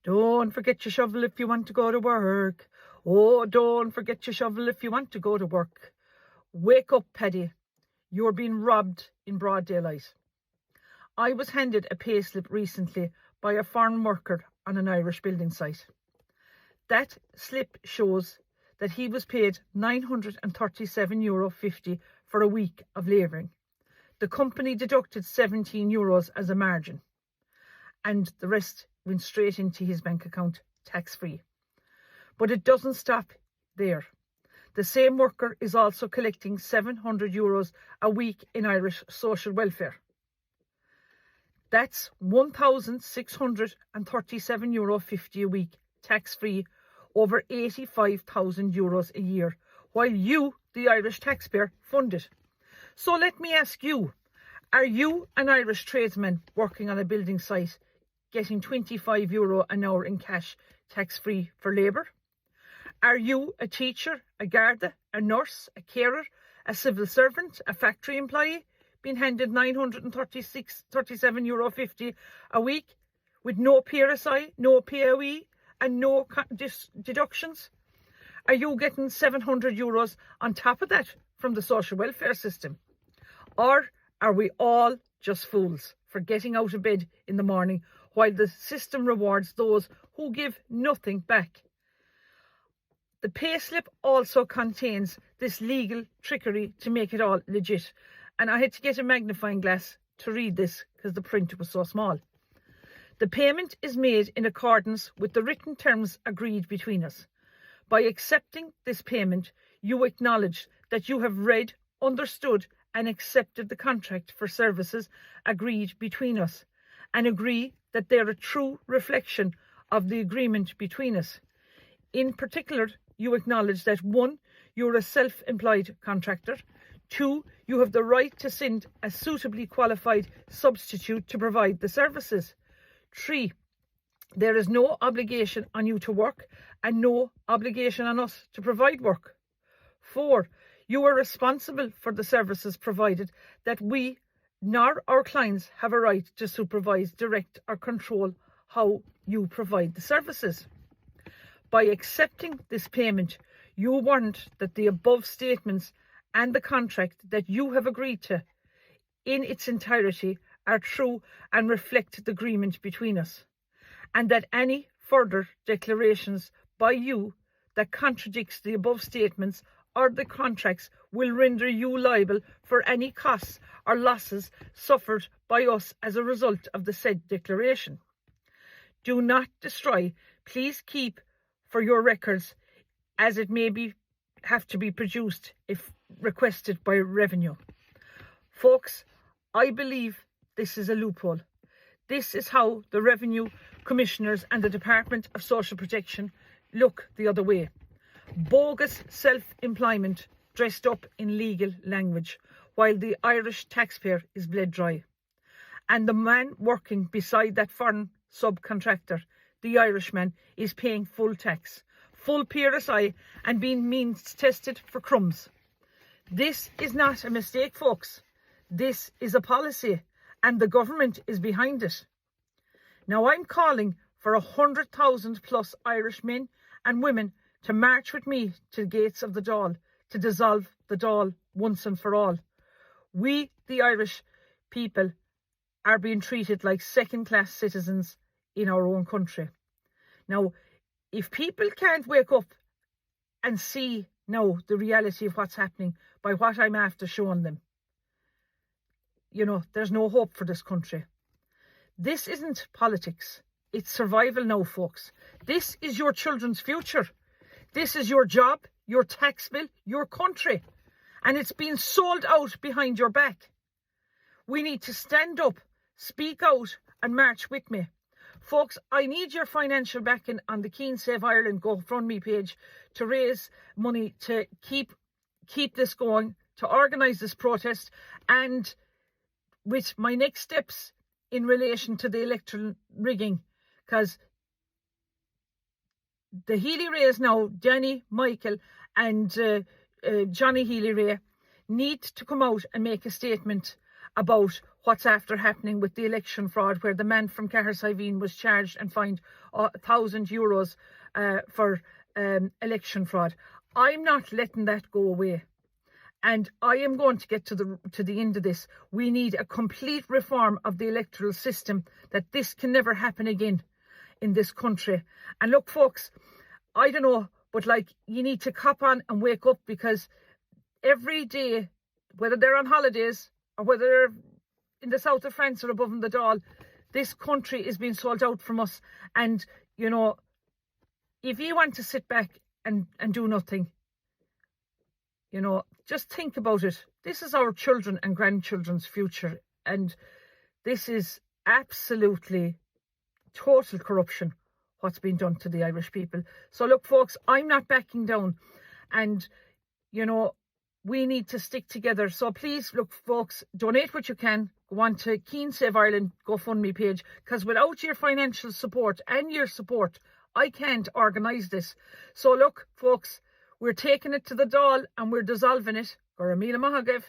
Don't forget your shovel if you want to go to work. Oh, don't forget your shovel if you want to go to work. Wake up, Paddy. You're being robbed in broad daylight. I was handed a payslip recently by a foreign worker on an Irish building site. That slip shows that he was paid €937.50 for a week of labouring. The company deducted €17 as a margin, and the rest went straight into his bank account tax-free. But it doesn't stop there. The same worker is also collecting €700 a week in Irish social welfare. That's €1,637.50 a week, tax-free, over €85,000 a year, while you, the Irish taxpayer, fund it. So let me ask you, are you an Irish tradesman working on a building site getting €25 an hour in cash, tax-free for labour? Are you a teacher, a Garda, a nurse, a carer, a civil servant, a factory employee, being handed €937.50 a week with no PRSI, no POE and no deductions? Are you getting €700 on top of that from the social welfare system? Or are we all just fools for getting out of bed in the morning while the system rewards those who give nothing back? The payslip also contains this legal trickery to make it all legit, and I had to get a magnifying glass to read this because the print was so small. The payment is made in accordance with the written terms agreed between us. By accepting this payment, you acknowledge that you have read, understood and accepted the contract for services agreed between us, and agree that they are a true reflection of the agreement between us. In particular, you acknowledge that 1, you're a self-employed contractor. 2, you have the right to send a suitably qualified substitute to provide the services. 3, there is no obligation on you to work and no obligation on us to provide work. 4, you are responsible for the services provided, that we nor our clients have a right to supervise, direct or control how you provide the services. By accepting this payment, you warrant that the above statements and the contract that you have agreed to in its entirety are true and reflect the agreement between us, and that any further declarations by you that contradicts the above statements or the contracts will render you liable for any costs or losses suffered by us as a result of the said declaration. Do not destroy. Please keep for your records, as it may have to be produced if requested by revenue. Folks, I believe this is a loophole. This is how the Revenue Commissioners and the Department of Social Protection look the other way. Bogus self-employment dressed up in legal language, while the Irish taxpayer is bled dry. And the man working beside that foreign subcontractor, the Irishman, is paying full tax, full PRSI and being means tested for crumbs. This is not a mistake, folks. This is a policy and the government is behind it. Now I'm calling for 100,000 plus Irish men and women to march with me to the gates of the Dáil to dissolve the Dáil once and for all. We, the Irish people, are being treated like second-class citizens in our own country. Now, if people can't wake up and see now the reality of what's happening by what I'm after showing them, there's no hope for this country. This isn't politics. It's survival now, folks. This is your children's future. This is your job, your tax bill, your country. And it's being sold out behind your back. We need to stand up, speak out and march with me. Folks, I need your financial backing on the Keen Save Ireland GoFundMe page to raise money to keep this going, to organise this protest, and with my next steps in relation to the electoral rigging, because the Healy-Raes now, Danny, Michael and Johnny Healy-Rae, need to come out and make a statement about what's after happening with the election fraud, where the man from Cahersiveen was charged and fined €1,000 for election fraud. I'm not letting that go away. And I am going to get to the end of this. We need a complete reform of the electoral system, that this can never happen again in this country. And look, folks, I don't know, but like, you need to cop on and wake up, because every day, whether they're on holidays or whether they're in the south of France or above in the Dáil, this country is being sold out from us. And, you know, if you want to sit back and do nothing, you know, just think about it. This is our children and grandchildren's future. And this is absolutely total corruption, what's been done to the Irish people. So look, folks, I'm not backing down. And, you know, we need to stick together. So please, look, folks, donate what you can. Go on to Keen Save Ireland GoFundMe page, because without your financial support and your support, I can't organise this. So look, folks, we're taking it to the Dáil and we're dissolving it. Goramila Mahagav.